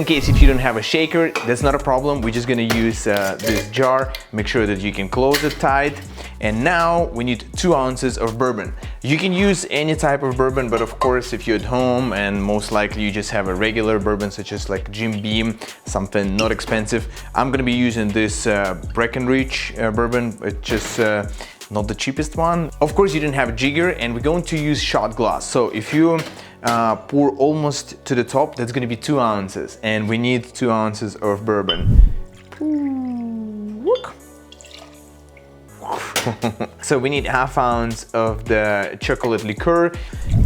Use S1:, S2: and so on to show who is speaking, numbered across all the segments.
S1: In case if you don't have a shaker, that's not a problem. We're just gonna use this jar. Make sure that you can close it tight. And now we need 2 ounces of bourbon. You can use any type of bourbon, but of course, if you're at home and most likely you just have a regular bourbon, such as like Jim Beam, something not expensive, I'm gonna be using this Breckenridge bourbon. It's just not the cheapest one. Of course, you didn't have a jigger, and we're going to use shot glass. So if you pour almost to the top, that's gonna be 2 ounces, and we need 2 ounces of bourbon. So we need ½ ounce of the chocolate liqueur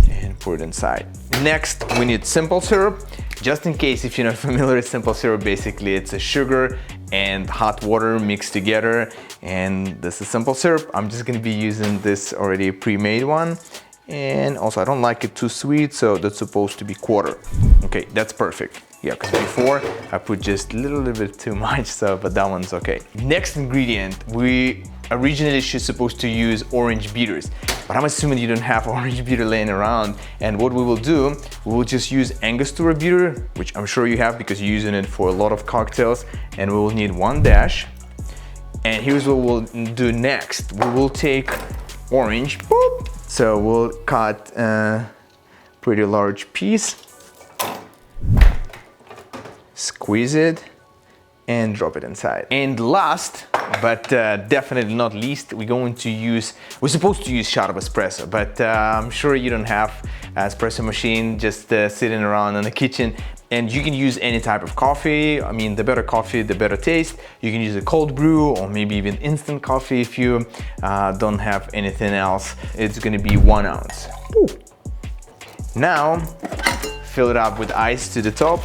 S1: and pour it inside. Next, we need simple syrup. Just in case if you're not familiar with simple syrup, basically it's a sugar and hot water mixed together, and this is simple syrup. I'm just gonna be using this already pre-made one. And also I don't like it too sweet, so that's supposed to be 1/4. Okay, that's perfect. Yeah, because before I put just a little bit too much, so but that one's okay. Next ingredient, we originally supposed to use orange bitters, but I'm assuming you don't have orange bitter laying around. And what we will do, we will just use Angostura bitter, which I'm sure you have because you're using it for a lot of cocktails, and we will need 1 dash. And here's what we'll do next. We will take orange, boop. So we'll cut a pretty large piece, squeeze it, and drop it inside. And last, but definitely not least, we're supposed to use shot of espresso, but I'm sure you don't have an espresso machine just sitting around in the kitchen. And you can use any type of coffee. I mean, the better coffee, the better taste. You can use a cold brew or maybe even instant coffee if you don't have anything else. It's gonna be 1 ounce. Ooh. Now, fill it up with ice to the top.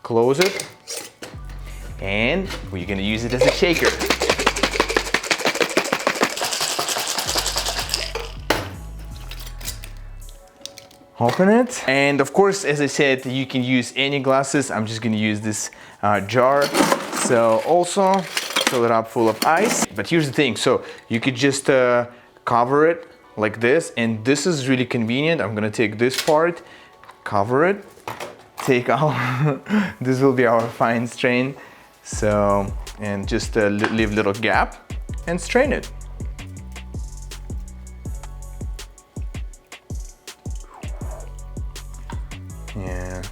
S1: Close it. And we're gonna use it as a shaker. Open it, and of course, as I said, you can use any glasses. I'm just gonna use this jar. So also fill it up full of ice. But here's the thing, so you could just cover it like this, and this is really convenient. I'm gonna take this part, cover it, take out, this will be our fine strain. So, and just leave a little gap and strain it. Yeah.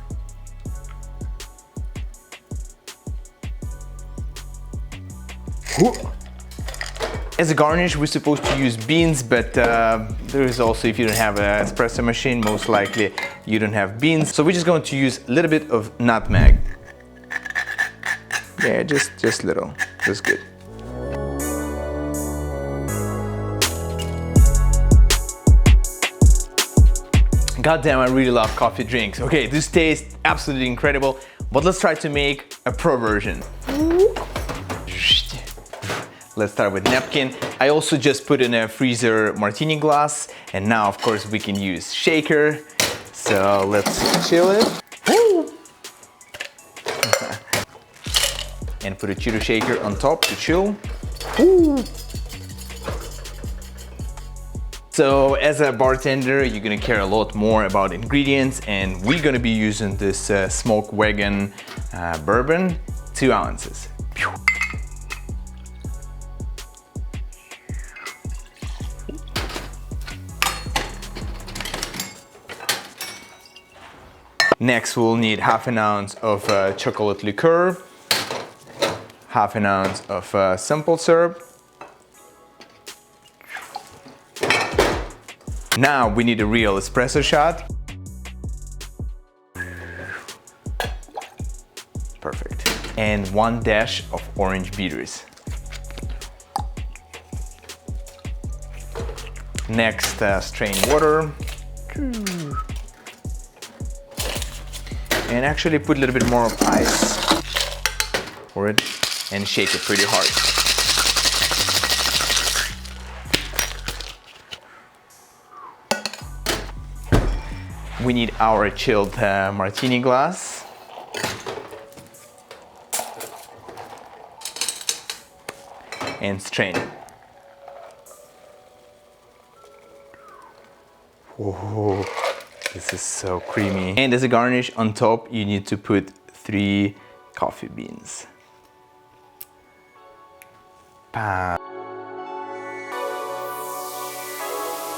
S1: As a garnish, we're supposed to use beans, but there is also, if you don't have an espresso machine, most likely you don't have beans. So we're just going to use a little bit of nutmeg. Yeah, just little, that's good. God damn, I really love coffee drinks. Okay, this tastes absolutely incredible, but let's try to make a pro version. Let's start with napkin. I also just put in a freezer martini glass, and now of course we can use shaker. So let's chill it. And put a chiller shaker on top to chill. So as a bartender, you're gonna care a lot more about ingredients, and we're gonna be using this smoked Wagon bourbon, 2 ounces. Next, we'll need ½ an ounce of chocolate liqueur, ½ an ounce of simple syrup. Now we need a real espresso shot. Perfect. And 1 dash of orange bitters. Next, strain water. And actually put a little bit more of ice for it and shake it pretty hard. We need our chilled martini glass. And strain it. Whoa. This is so creamy. And as a garnish on top, you need to put 3 coffee beans. Bam.